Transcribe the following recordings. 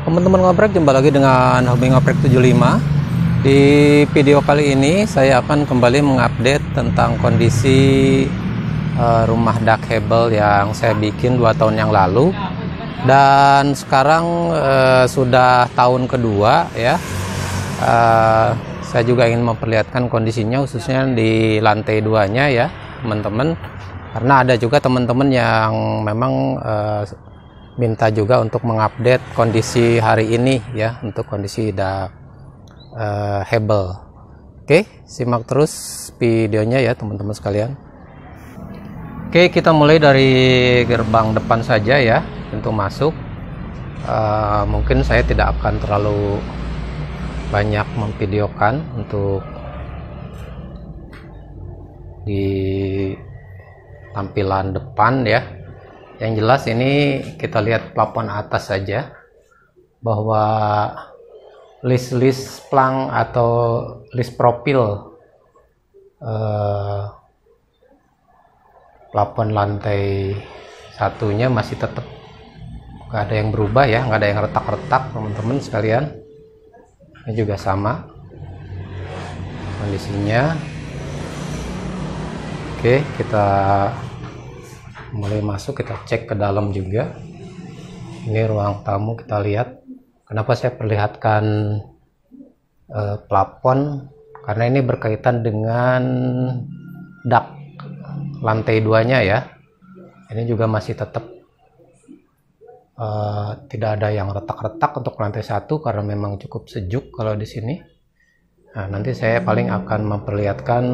Teman-teman ngoprek, jumpa lagi dengan Hobi Ngoprek 75. Di video kali ini saya akan kembali mengupdate tentang kondisi rumah dak hebel yang saya bikin 2 tahun yang lalu. Dan sekarang sudah tahun kedua ya. Saya juga ingin memperlihatkan kondisinya khususnya di lantai 2-nya ya teman-teman. Karena ada juga teman-teman yang memang minta juga untuk mengupdate kondisi hari ini ya, untuk kondisi dak hebel. Oke, simak terus videonya ya teman-teman sekalian. Oke, kita mulai dari gerbang depan saja ya, pintu masuk. Mungkin saya tidak akan terlalu banyak memvideokan untuk di tampilan depan ya. Yang jelas ini kita lihat plafon atas saja, bahwa list plang atau list profil plafon lantai satunya masih tetap nggak ada yang berubah ya, nggak ada yang retak-retak teman-teman sekalian. Ini juga sama kondisinya. Oke, kita mulai masuk, kita cek ke dalam juga. Ini ruang tamu, kita lihat. Kenapa saya perlihatkan plafon, karena ini berkaitan dengan dak lantai 2-nya ya. Ini juga masih tetap tidak ada yang retak-retak untuk lantai 1 karena memang cukup sejuk kalau di sini. Nah, nanti saya paling akan memperlihatkan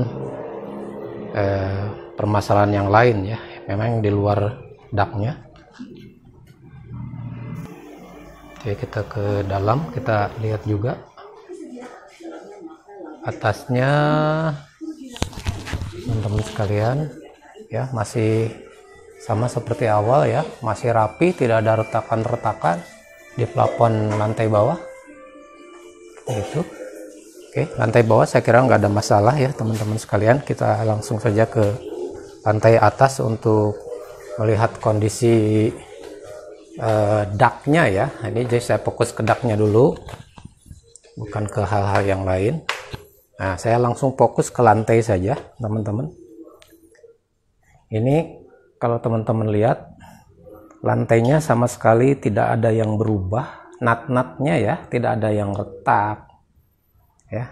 permasalahan yang lain ya, memang di luar daknya. Oke, kita ke dalam, kita lihat juga atasnya teman-teman sekalian ya, masih sama seperti awal ya, masih rapi, tidak ada retakan-retakan di plafon lantai bawah itu. Oke, lantai bawah saya kira nggak ada masalah ya teman-teman sekalian. Kita langsung saja ke lantai atas untuk melihat kondisi daknya ya. Ini jadi saya fokus ke daknya dulu, bukan ke hal-hal yang lain. Nah, saya langsung fokus ke lantai saja teman-teman. Ini kalau teman-teman lihat, lantainya sama sekali tidak ada yang berubah, nat-natnya ya, tidak ada yang retak ya.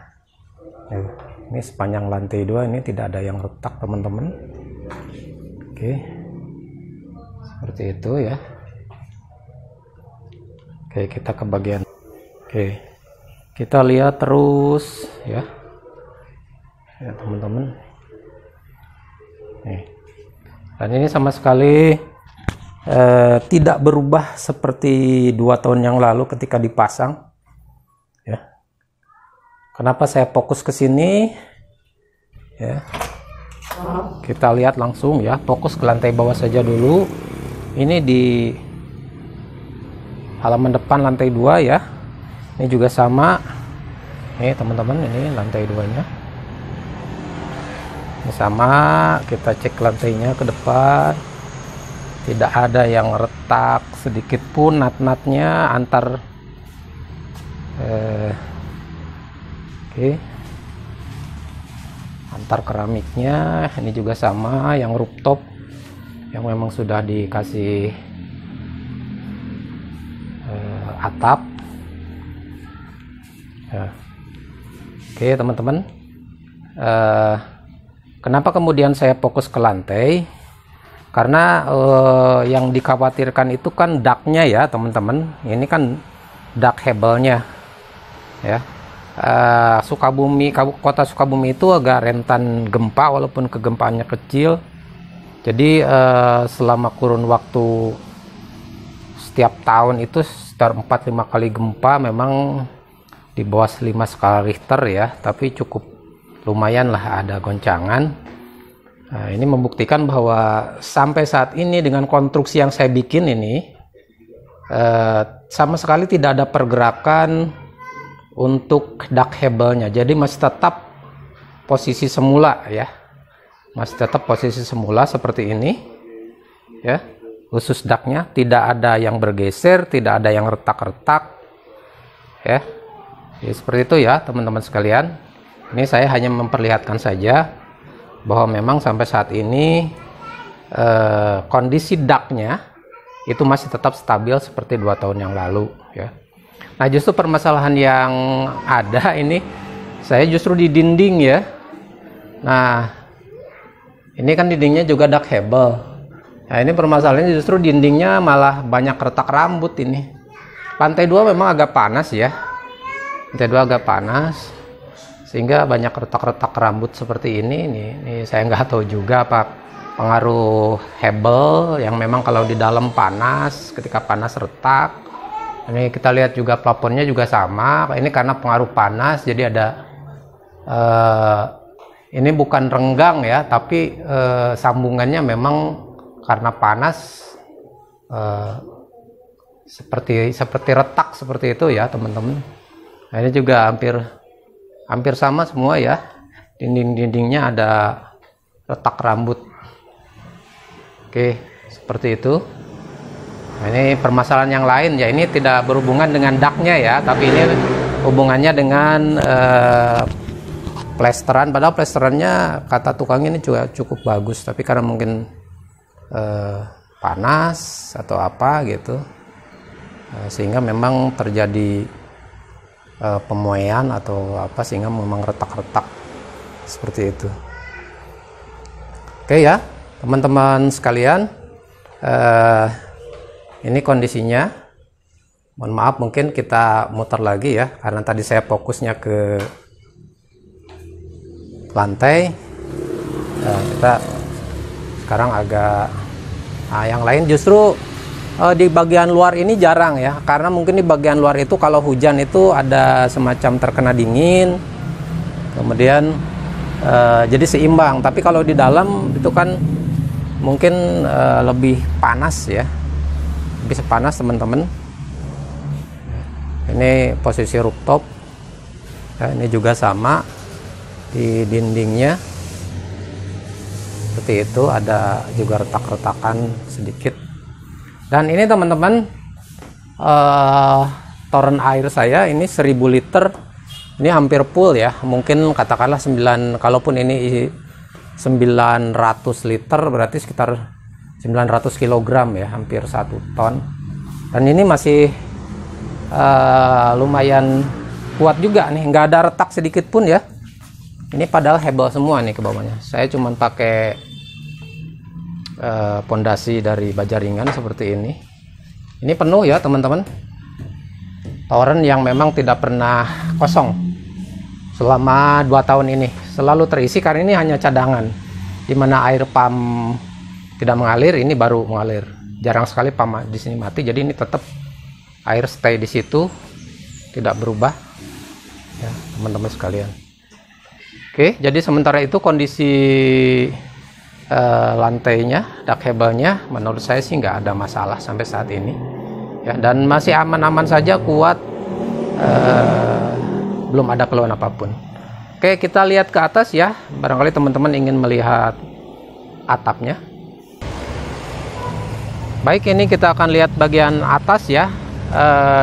Ini sepanjang lantai 2 ini tidak ada yang retak teman-teman. Oke, seperti itu ya. Oke, kita ke bagian. Oke, kita lihat terus ya, ya teman-teman. Dan ini sama sekali tidak berubah seperti 2 tahun yang lalu ketika dipasang ya. Kenapa saya fokus ke sini ya? Kita lihat langsung ya, fokus ke lantai bawah saja dulu. Ini di halaman depan lantai 2 ya. Ini juga sama. Nih teman-teman, ini lantai 2-nya. Ini sama, kita cek lantainya ke depan. Tidak ada yang retak sedikit pun, nat-natnya antar antar keramiknya ini juga sama, yang rooftop yang memang sudah dikasih atap ya. Oke teman-teman, kenapa kemudian saya fokus ke lantai, karena yang dikhawatirkan itu kan daknya ya teman-teman. Ini kan dak hebelnya ya. Sukabumi, kota Sukabumi itu agak rentan gempa walaupun kegempaannya kecil. Jadi selama kurun waktu setiap tahun itu sekitar 4-5 kali gempa, memang di bawah 5 skala Richter ya, tapi cukup lumayan lah ada goncangan. Nah, ini membuktikan bahwa sampai saat ini dengan konstruksi yang saya bikin ini sama sekali tidak ada pergerakan untuk dak hebelnya. Jadi masih tetap posisi semula ya, masih tetap posisi semula seperti ini ya. Khusus daknya tidak ada yang bergeser, tidak ada yang retak-retak ya. Jadi seperti itu ya teman-teman sekalian. Ini saya hanya memperlihatkan saja bahwa memang sampai saat ini kondisi daknya itu masih tetap stabil seperti 2 tahun yang lalu ya. Nah, justru permasalahan yang ada ini saya justru di dinding ya. Nah, ini kan dindingnya juga dak hebel. Nah, ini permasalahannya justru dindingnya malah banyak retak rambut ini. Lantai 2 memang agak panas ya. Lantai 2 agak panas sehingga banyak retak-retak rambut seperti ini. Ini saya nggak tahu juga apa pengaruh hebel yang memang kalau di dalam panas, ketika panas retak. Ini kita lihat juga plafonnya juga sama. Ini karena pengaruh panas, jadi ada ini bukan renggang ya, tapi sambungannya memang karena panas seperti retak seperti itu ya teman-teman. Nah, ini juga hampir sama semua ya, dinding-dindingnya ada retak rambut. Oke, seperti itu. Nah, ini permasalahan yang lain ya, ini tidak berhubungan dengan daknya ya, tapi ini hubungannya dengan plesteran. Padahal plesterannya kata tukangnya ini juga cukup bagus, tapi karena mungkin panas atau apa gitu, sehingga memang terjadi pemoean atau apa, sehingga memang retak-retak seperti itu. Oke ya teman-teman sekalian, ini kondisinya. Mohon maaf, mungkin kita muter lagi ya, karena tadi saya fokusnya ke lantai. Kita sekarang agak yang lain justru di bagian luar ini jarang ya, karena mungkin di bagian luar itu kalau hujan itu ada semacam terkena dingin, kemudian jadi seimbang. Tapi kalau di dalam itu kan mungkin lebih panas ya, lebih panas teman-teman. Ini posisi rooftop ya, ini juga sama di dindingnya seperti itu, ada juga retak-retakan sedikit. Dan ini teman-teman, toren air saya ini 1000 liter, ini hampir full ya, mungkin katakanlah 9, kalaupun ini 900 liter berarti sekitar 900 kg ya, hampir 1 ton. Dan ini masih lumayan kuat juga nih, nggak ada retak sedikit pun ya. Ini padahal hebel semua nih ke bawahnya. Saya cuman pakai pondasi dari baja ringan seperti ini. Ini penuh ya teman-teman. Toren yang memang tidak pernah kosong selama 2 tahun ini, selalu terisi, karena ini hanya cadangan. Dimana air pump tidak mengalir, ini baru mengalir. Jarang sekali pump di sini mati, jadi ini tetap air stay di situ, tidak berubah ya teman-teman sekalian. Oke, jadi sementara itu kondisi lantainya, dak hebelnya menurut saya sih nggak ada masalah sampai saat ini ya, dan masih aman-aman saja, kuat, belum ada keluhan apapun. Oke, kita lihat ke atas ya, barangkali teman-teman ingin melihat atapnya. Baik, ini kita akan lihat bagian atas ya.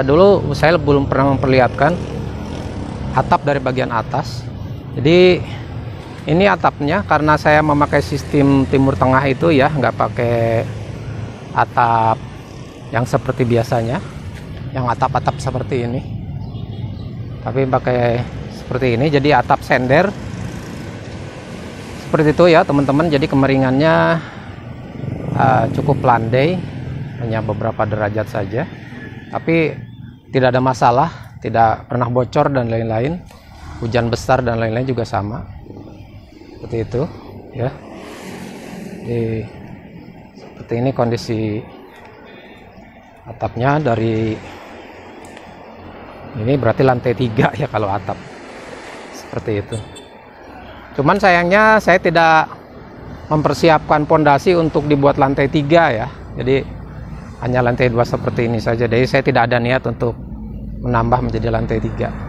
Dulu saya belum pernah memperlihatkan atap dari bagian atas. Jadi ini atapnya, karena saya memakai sistem timur tengah itu ya, nggak pakai atap yang seperti biasanya, yang atap-atap seperti ini, tapi pakai seperti ini. Jadi atap sender seperti itu ya teman-teman. Jadi kemiringannya cukup landai, hanya beberapa derajat saja, tapi tidak ada masalah, tidak pernah bocor dan lain-lain. Hujan besar dan lain-lain juga sama seperti itu ya. Jadi seperti ini kondisi atapnya. Dari ini berarti lantai 3 ya kalau atap, seperti itu. Cuman sayangnya saya tidak mempersiapkan pondasi untuk dibuat lantai 3 ya, jadi hanya lantai 2 seperti ini saja. Jadi saya tidak ada niat untuk menambah menjadi lantai 3.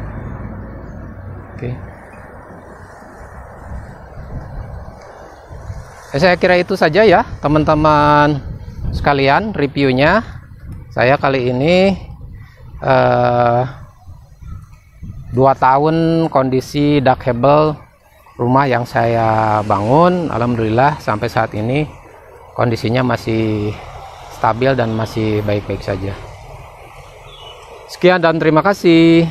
Oke. Saya kira itu saja ya teman-teman sekalian reviewnya saya kali ini. 2 tahun kondisi ductable rumah yang saya bangun, alhamdulillah sampai saat ini kondisinya masih stabil dan masih baik-baik saja. Sekian dan terima kasih.